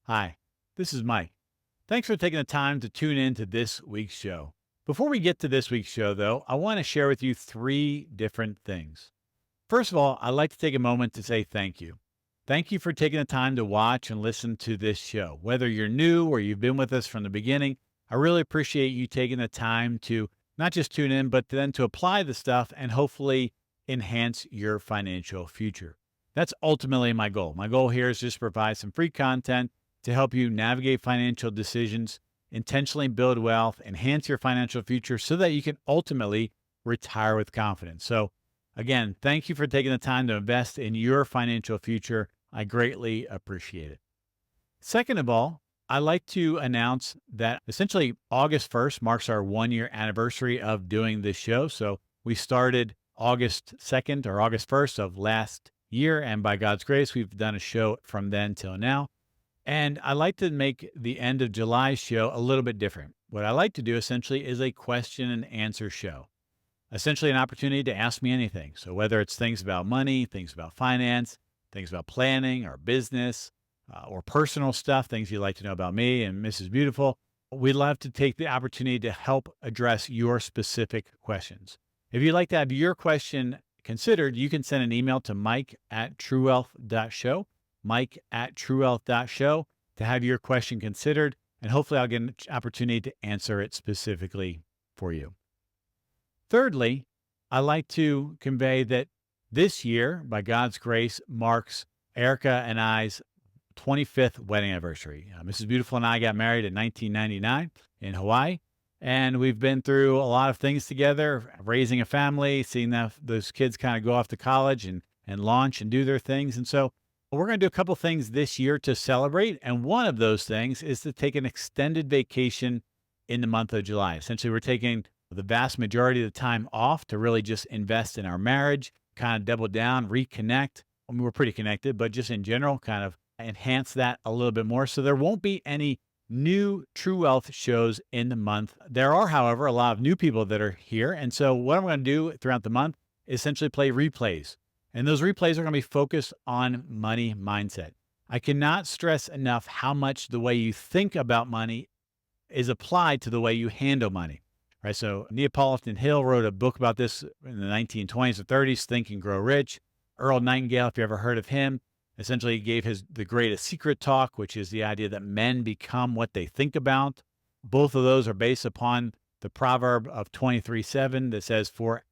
Hi, this is Mike. Thanks for taking the time to tune in to this week's show. Before we get to this week's show, though, I want to share with you three different things. First of all, I'd like to take a moment to say thank you. Thank you for taking the time to watch and listen to this show. Whether you're new or you've been with us from the beginning, I really appreciate you taking the time to not just tune in, but then to apply the stuff and hopefully enhance your financial future. That's ultimately my goal. My goal here is just to provide some free content to help you navigate financial decisions, intentionally build wealth, enhance your financial future so that you can ultimately retire with confidence. So, again, thank you for taking the time to invest in your financial future. I greatly appreciate it. Second of all, I'd like to announce that essentially August 1st marks our 1 year anniversary of doing this show. So we started August 2nd or August 1st of last year. And by God's grace, we've done a show from then till now. And I like to make the end of July show a little bit different. What I like to do essentially is a question and answer show, essentially an opportunity to ask me anything. So whether it's things about money, things about finance, things about planning or business, or personal stuff, things you'd like to know about me and Mrs. Beautiful, we'd love to take the opportunity to help address your specific questions. If you'd like to have your question considered, you can send an email to mike@truewealth.show. mike@truewealth.show to have your question considered, and hopefully I'll get an opportunity to answer it specifically for you. Thirdly, I like to convey that this year, by God's grace, marks Erica and I's 25th wedding anniversary. Mrs. Beautiful and I got married in 1999 in Hawaii, and we've been through a lot of things together, raising a family, seeing those kids kind of go off to college and launch and do their things. And so we're going to do a couple things this year to celebrate. And one of those things is to take an extended vacation in the month of July. Essentially, we're taking the vast majority of the time off to really just invest in our marriage, kind of double down, reconnect. I mean, we're pretty connected, but just in general, kind of enhance that a little bit more. So there won't be any new True Wealth shows in the month. There are, however, a lot of new people that are here. And so what I'm going to do throughout the month is essentially play replays. And those replays are going to be focused on money mindset. I cannot stress enough how much the way you think about money is applied to the way you handle money, right? So Neapolitan Hill wrote a book about this in the 1920s or 30s, Think and Grow Rich. Earl Nightingale, if you ever heard of him, essentially gave the greatest secret talk, which is the idea that men become what they think about. Both of those are based upon the proverb of 23:7 that says, "For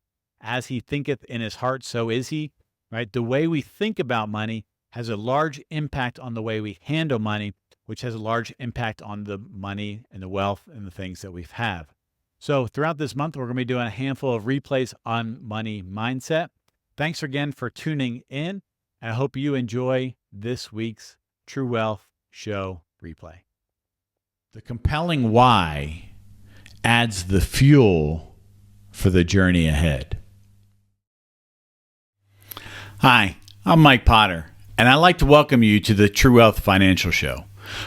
as he thinketh in his heart, so is he." Right? The way we think about money has a large impact on the way we handle money, which has a large impact on the money and the wealth and the things that we have. So throughout this month, we're going to be doing a handful of replays on money mindset. Thanks again for tuning in. I hope you enjoy this week's True Wealth Show replay. The compelling why adds the fuel for the journey ahead. Hi, I'm Mike Potter, and I'd like to welcome you to the True Wealth Financial Show,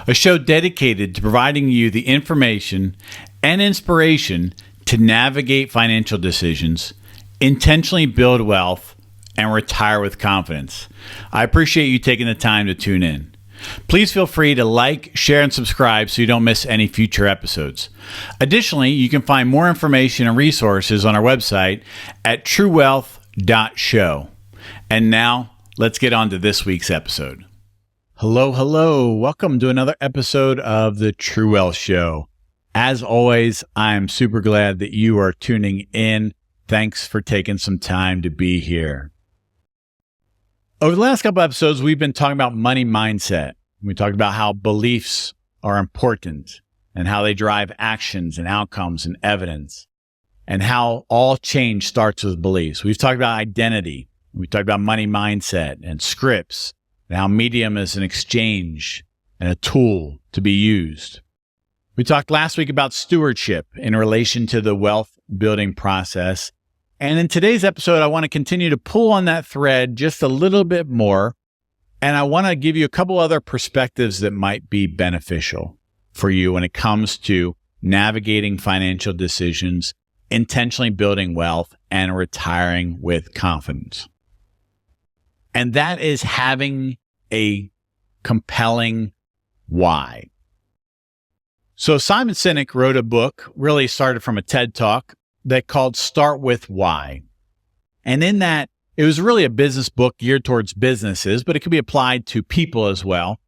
a show dedicated to providing you the information and inspiration to navigate financial decisions, intentionally build wealth, and retire with confidence. I appreciate you taking the time to tune in. Please feel free to like, share, and subscribe so you don't miss any future episodes. Additionally, you can find more information and resources on our website at truewealth.show. And now, let's get on to this week's episode. Hello. Welcome to another episode of the True Wealth Show. As always, I'm super glad that you are tuning in. Thanks for taking some time to be here. Over the last couple episodes, we've been talking about money mindset. We talked about how beliefs are important and how they drive actions and outcomes and evidence, and how all change starts with beliefs. We've talked about identity. We talked about money mindset and scripts, and how Medium is an exchange and a tool to be used. We talked last week about stewardship in relation to the wealth building process. And in today's episode, I want to continue to pull on that thread just a little bit more. And I want to give you a couple other perspectives that might be beneficial for you when it comes to navigating financial decisions, intentionally building wealth, and retiring with confidence. And that is having a compelling why. So Simon Sinek wrote a book, really started from a TED Talk, that called Start With Why. And in that, it was really a business book geared towards businesses, but it could be applied to people as well.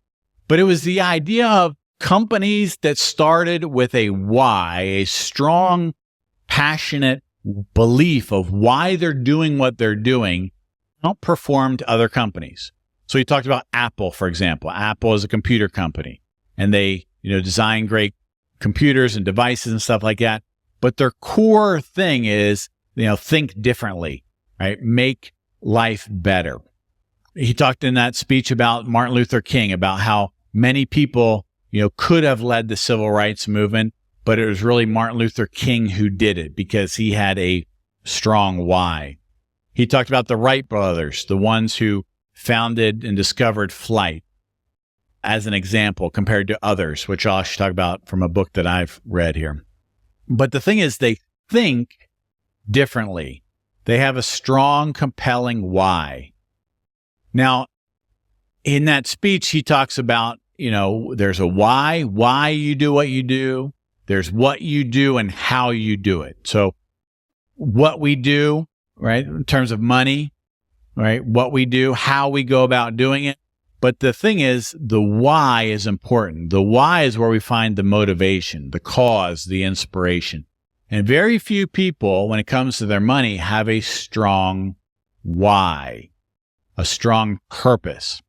But it was the idea of companies that started with a why, a strong, passionate belief of why they're doing what they're doing, outperformed other companies. So he talked about Apple, for example. Apple is a computer company, and they, design great computers and devices and stuff like that. But their core thing is, think differently, right? Make life better. He talked in that speech about Martin Luther King, about how many people, could have led the civil rights movement, but it was really Martin Luther King who did it because he had a strong why. He talked about the Wright brothers, the ones who founded and discovered flight, as an example compared to others, which I should talk about from a book that I've read here. But the thing is, they think differently. They have a strong, compelling why. Now, in that speech, he talks about, there's a why you do what you do. There's what you do and how you do it. So what we do, right, in terms of money, right, what we do, how we go about doing it. But the thing is, the why is important. The why is where we find the motivation, the cause, the inspiration. And very few people, when it comes to their money, have a strong why, a strong purpose.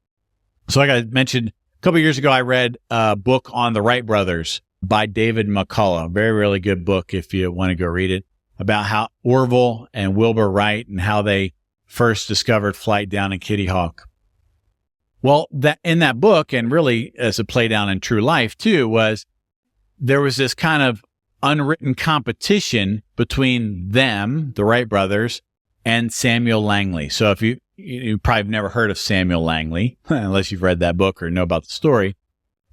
So like I mentioned, a couple of years ago, I read a book on the Wright brothers by David McCullough. Very, really good book if you want to go read it, about how Orville and Wilbur Wright and how they first discovered flight down in Kitty Hawk. Well, in that book, and really as a play down in true life too, there was this kind of unwritten competition between them, the Wright brothers, and Samuel Langley. So if you probably have never heard of Samuel Langley, unless you've read that book or know about the story.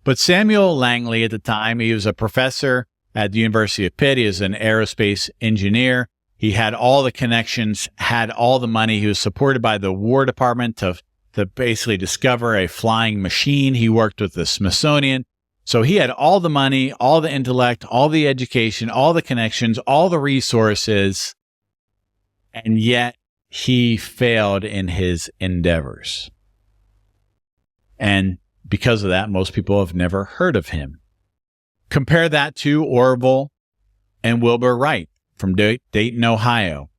But Samuel Langley at the time, he was a professor at the University of Pitt. He was an aerospace engineer. He had all the connections, had all the money. He was supported by the War Department to basically discover a flying machine. He worked with the Smithsonian. So he had all the money, all the intellect, all the education, all the connections, all the resources, and yet he failed in his endeavors. And because of that, most people have never heard of him. Compare that to Orville and Wilbur Wright from Dayton, Ohio.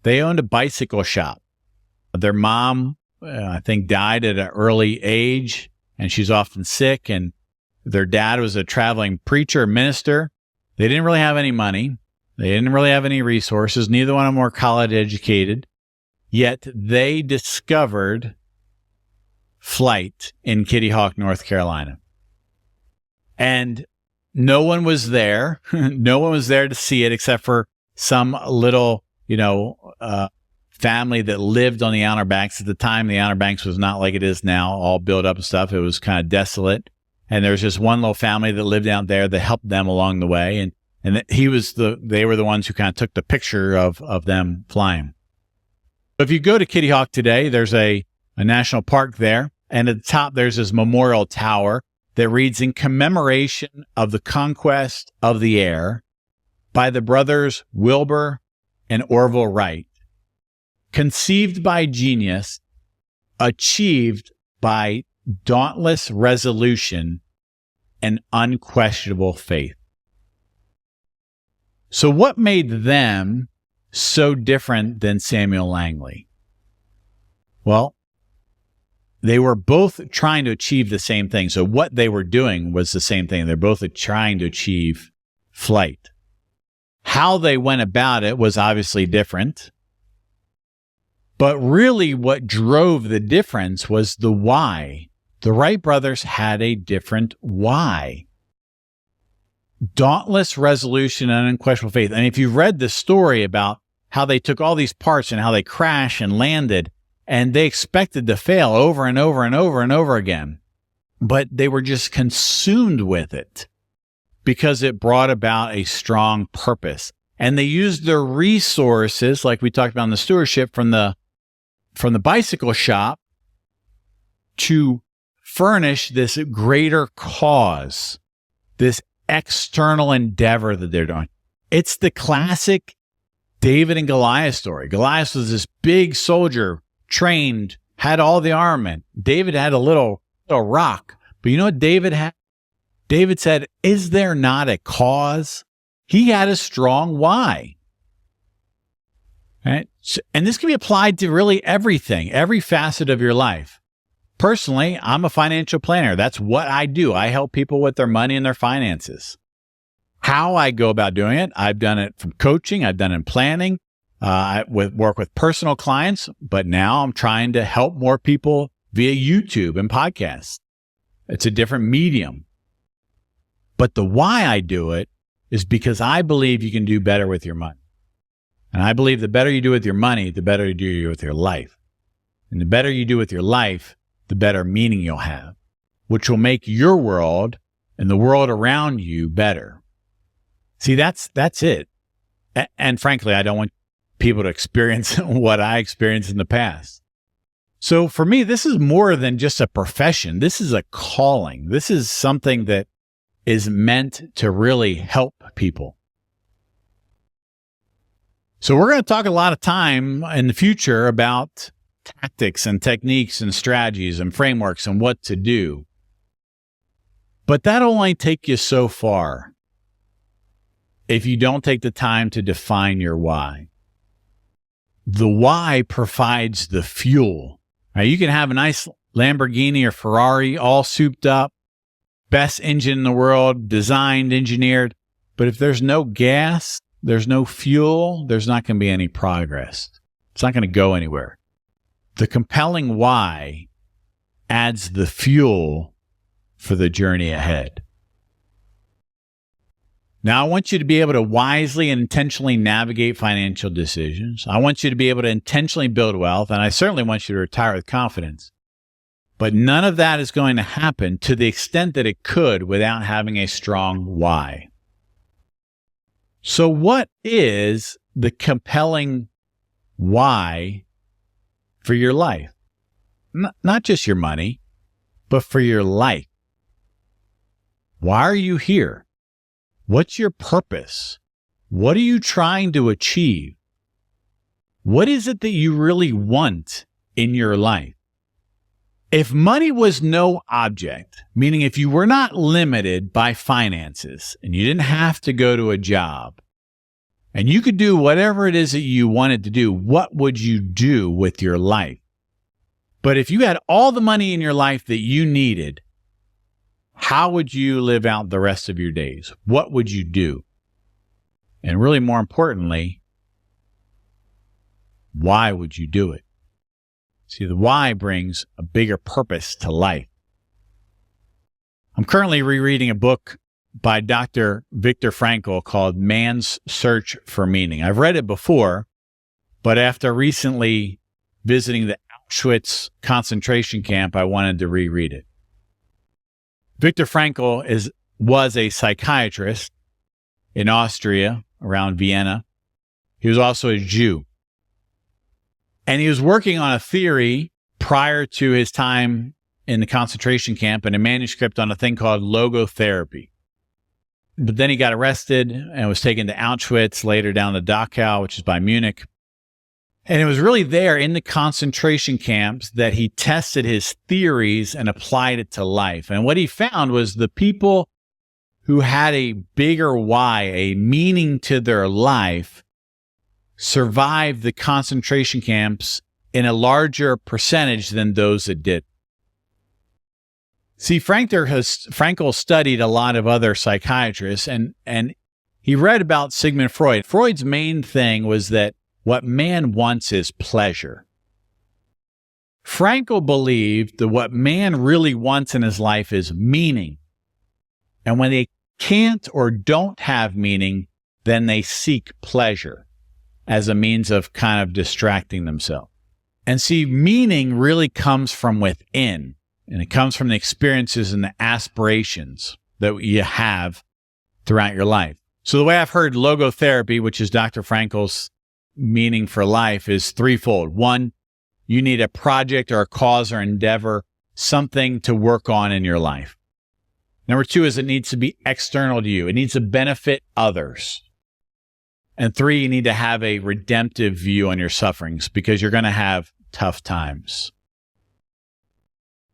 They owned a bicycle shop. Their mom, I think, died at an early age, and she's often sick, and their dad was a traveling preacher, minister. They didn't really have any money. They didn't really have any resources. Neither one of them were college educated. Yet they discovered flight in Kitty Hawk, North Carolina. And no one was there. No one was there to see it except for some little, family that lived on the Outer Banks. At the time, the Outer Banks was not like it is now, all built up and stuff. It was kind of desolate. And there was just one little family that lived out there that helped them along the way. And they were the ones who kind of took the picture of them flying. If you go to Kitty Hawk today, there's a national park there. And at the top, there's this memorial tower that reads, "In commemoration of the conquest of the air by the brothers Wilbur and Orville Wright, conceived by genius, achieved by dauntless resolution and unquestionable faith." So what made them so different than Samuel Langley? Well, they were both trying to achieve the same thing. So what they were doing was the same thing. They're both trying to achieve flight. How they went about it was obviously different. But really what drove the difference was the why. The Wright brothers had a different why. Dauntless resolution and unquestionable faith. And if you've read the story about how they took all these parts and how they crashed and landed, and they expected to fail over and over and over and over again, but they were just consumed with it because it brought about a strong purpose. And they used their resources, like we talked about in the stewardship, from the bicycle shop to furnish this greater cause, this external endeavor that they're doing. It's the classic David and Goliath story. Goliath was this big soldier, trained, had all the armament. David had a little rock. But you know what David had? David said, "Is there not a cause?" He had a strong why. Right? And this can be applied to really everything, every facet of your life. Personally, I'm a financial planner. That's what I do. I help people with their money and their finances. How I go about doing it, I've done it from coaching, I've done it in planning, I work with personal clients, but now I'm trying to help more people via YouTube and podcasts. It's a different medium. But the why I do it is because I believe you can do better with your money. And I believe the better you do with your money, the better you do with your life. And the better you do with your life, the better meaning you'll have, which will make your world and the world around you better. See, that's it. And frankly, I don't want people to experience what I experienced in the past. So for me, this is more than just a profession. This is a calling. This is something that is meant to really help people. So we're going to talk a lot of time in the future about tactics and techniques and strategies and frameworks and what to do. But that'll only take you so far if you don't take the time to define your why. The why provides the fuel. Right? You can have a nice Lamborghini or Ferrari all souped up, best engine in the world, designed, engineered. But if there's no gas, there's no fuel, there's not going to be any progress. It's not going to go anywhere. The compelling why adds the fuel for the journey ahead. Now, I want you to be able to wisely and intentionally navigate financial decisions. I want you to be able to intentionally build wealth, and I certainly want you to retire with confidence. But none of that is going to happen to the extent that it could without having a strong why. So what is the compelling why for your life? Not just your money, but for your life. Why are you here? What's your purpose? What are you trying to achieve? What is it that you really want in your life? If money was no object, meaning if you were not limited by finances and you didn't have to go to a job and you could do whatever it is that you wanted to do, what would you do with your life? But if you had all the money in your life that you needed, how would you live out the rest of your days? What would you do? And really more importantly, why would you do it? See, the why brings a bigger purpose to life. I'm currently rereading a book by Dr. Viktor Frankl called Man's Search for Meaning. I've read it before, but after recently visiting the Auschwitz concentration camp, I wanted to reread it. Viktor Frankl was a psychiatrist in Austria, around Vienna. He was also a Jew. And he was working on a theory prior to his time in the concentration camp and a manuscript on a thing called logotherapy. But then he got arrested and was taken to Auschwitz, later down to Dachau, which is by Munich. And it was really there in the concentration camps that he tested his theories and applied it to life. And what he found was the people who had a bigger why, a meaning to their life, survived the concentration camps in a larger percentage than those that did. See, Frankl studied a lot of other psychiatrists, and he read about Sigmund Freud. Freud's main thing was that what man wants is pleasure. Frankl believed that what man really wants in his life is meaning. And when they can't or don't have meaning, then they seek pleasure as a means of kind of distracting themselves. And see, meaning really comes from within, and it comes from the experiences and the aspirations that you have throughout your life. So the way I've heard logotherapy, which is Dr. Frankl's meaning for life, is threefold. One, you need a project or a cause or endeavor something to work on in your life. Number 2 is it needs to be external to you. It needs to benefit others. And 3, you need to have a redemptive view on your sufferings because you're going to have tough times.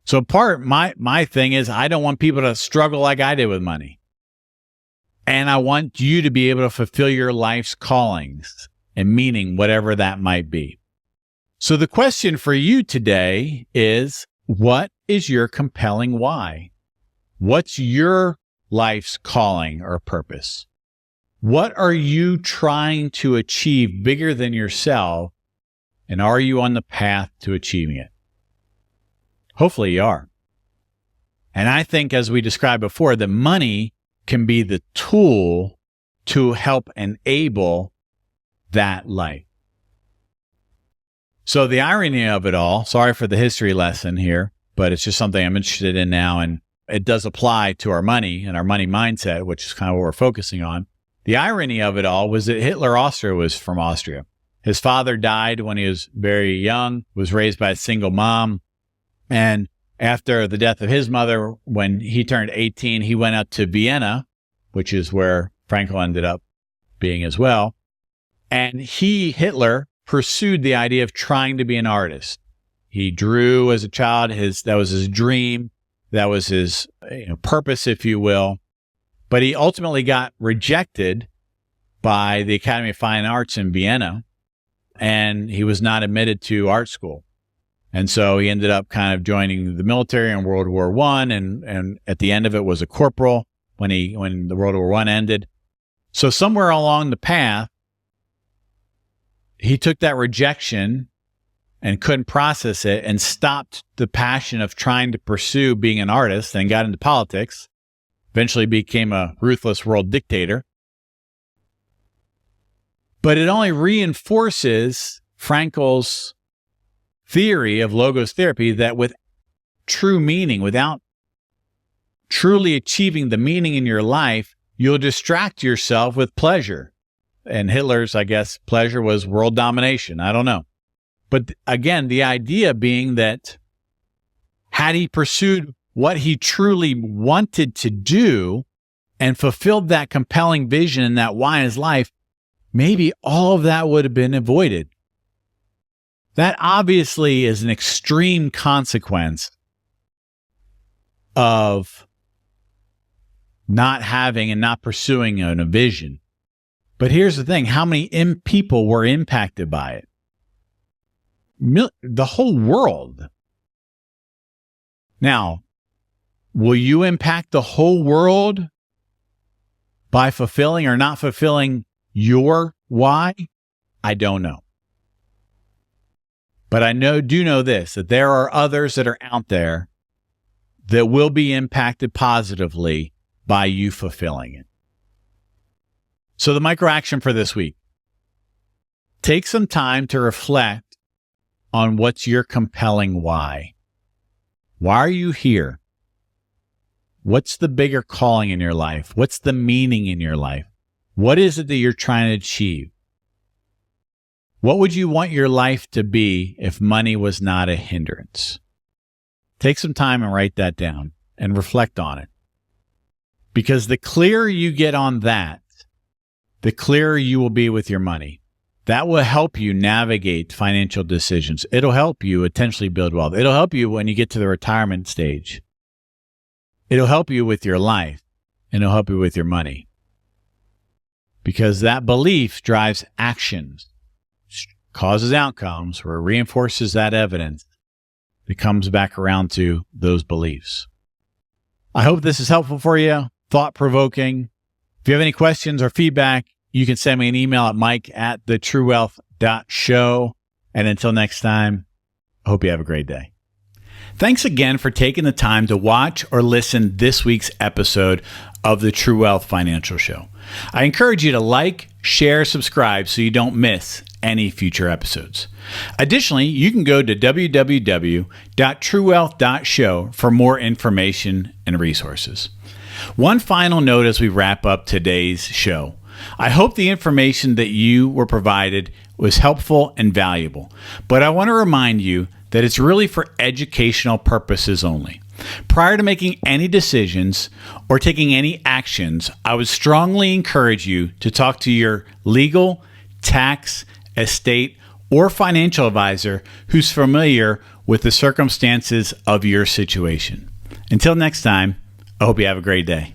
So my thing is I don't want people to struggle like I did with money. And I want you to be able to fulfill your life's callings and meaning, whatever that might be. So the question for you today is, what is your compelling why? What's your life's calling or purpose? What are you trying to achieve bigger than yourself? And are you on the path to achieving it? Hopefully you are. And I think, as we described before, that money can be the tool to help enable that life. So the irony of it all, sorry for the history lesson here, but it's just something I'm interested in now, and it does apply to our money and our money mindset, which is kind of what we're focusing on. The irony of it all was that Hitler also was from Austria. His father died when he was very young, was raised by a single mom. And after the death of his mother, when he turned 18, he went up to Vienna, which is where Frankel ended up being as well. And Hitler, pursued the idea of trying to be an artist. He drew as a child. That was his dream. That was his purpose, if you will. But he ultimately got rejected by the Academy of Fine Arts in Vienna, and he was not admitted to art school. And so he ended up kind of joining the military in World War I, and at the end of it was a corporal when the World War I ended. So somewhere along the path, he took that rejection and couldn't process it and stopped the passion of trying to pursue being an artist and got into politics. Eventually became a ruthless world dictator. But it only reinforces Frankel's theory of logos therapy that with true meaning, without truly achieving the meaning in your life, you'll distract yourself with pleasure. And Hitler's, I guess, pleasure was world domination. I don't know. But again, the idea being that had he pursued what he truly wanted to do and fulfilled that compelling vision and that why in his life, maybe all of that would have been avoided. That obviously is an extreme consequence of not having and not pursuing a vision. But here's the thing, how many people were impacted by it? The whole world. Now, will you impact the whole world by fulfilling or not fulfilling your why? I don't know. But I do know this, that there are others that are out there that will be impacted positively by you fulfilling it. So the micro action for this week. Take some time to reflect on what's your compelling why. Why are you here? What's the bigger calling in your life? What's the meaning in your life? What is it that you're trying to achieve? What would you want your life to be if money was not a hindrance? Take some time and write that down and reflect on it. Because the clearer you get on that, the clearer you will be with your money. That will help you navigate financial decisions. It'll help you potentially build wealth. It'll help you when you get to the retirement stage. It'll help you with your life, and it'll help you with your money. Because that belief drives actions, causes outcomes, or reinforces that evidence that comes back around to those beliefs. I hope this is helpful for you, thought-provoking. If you have any questions or feedback, you can send me an email at mike@thetruewealth.show. And until next time, I hope you have a great day. Thanks again for taking the time to watch or listen this week's episode of the True Wealth Financial Show. I encourage you to like, share, subscribe so you don't miss any future episodes. Additionally, you can go to www.truewealth.show for more information and resources. One final note as we wrap up today's show. I hope the information that you were provided was helpful and valuable, but I want to remind you that it's really for educational purposes only. Prior to making any decisions or taking any actions, I would strongly encourage you to talk to your legal, tax, estate, or financial advisor who's familiar with the circumstances of your situation. Until next time, I hope you have a great day.